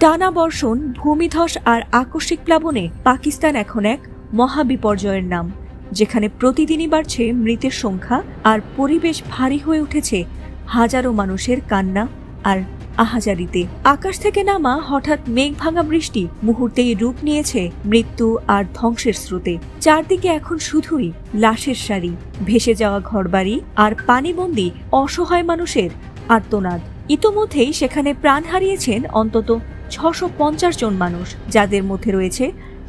টানা বর্ষণ, ভূমিধস আর আকস্মিক প্লাবনে পাকিস্তান এখন এক মহাবিপর্যয়ের নাম, যেখানে প্রতিদিনই বাড়ছে মৃতের সংখ্যা আর পরিবেশ ভারী হয়ে উঠেছে হাজারো মানুষের কান্না আর আহাজারিতে। আকাশ থেকে নামা হঠাৎ মেঘ ভাঙা বৃষ্টি মুহূর্তেই রূপ নিয়েছে মৃত্যু আর ধ্বংসের স্রোতে। চারদিকে এখন শুধুই লাশের সারি, ভেসে যাওয়া ঘরবাড়ি আর পানিবন্দী অসহায় মানুষের আর্তনাদ। ইতোমধ্যেই সেখানে প্রাণ হারিয়েছেন অন্তত 650 জন মানুষ, যাদের মধ্যে রয়েছে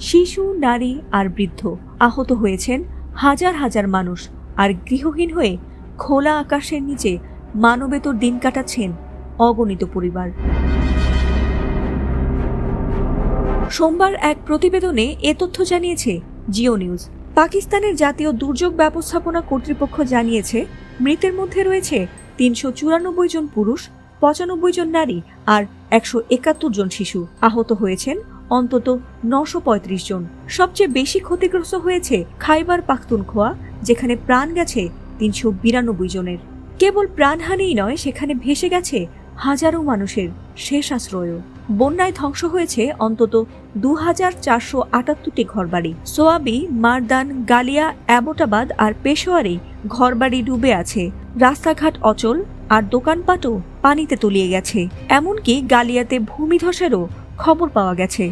শিশু, নারী আর বৃদ্ধ। আহত হয়েছেন হাজার হাজার মানুষ, আর গৃহহীন হয়ে খোলা আকাশের নিচে মানবেতর দিন কাটাচ্ছেন অগণিত পরিবার। সোমবার এক প্রতিবেদনে এ তথ্য জানিয়েছে জিও নিউজ। পাকিস্তানের জাতীয় দুর্যোগ ব্যবস্থাপনা কর্তৃপক্ষ জানিয়েছে, মৃতের মধ্যে রয়েছে 394 জন পুরুষ, 95 জন নারী আর 171 জন শিশু। আহত হয়েছেন অন্তত 935 জন। সবচেয়ে বেশি ক্ষতিগ্রস্ত হয়েছে খাইবার পাখতুনখোয়া, যেখানে প্রাণ গেছে 392 জনের। কেবল প্রাণহানিই নয়, সেখানে ভেসে গেছে হাজারো মানুষের শেষ আশ্রয়ও। বন্যায় ধ্বংস হয়েছে অন্তত 2478টি ঘরবাড়ি। সোয়াবি, মারদান, গালিয়া, অ্যাবোটাবাদ আর পেশোয়ারে ঘরবাড়ি ডুবে আছে। রাস্তাঘাট অচল আর দোকানপাটও পানিতে তলিয়ে গেছে। এমনকি গালিয়াতে ভূমিধসেরও খবর পাওয়া গেছে।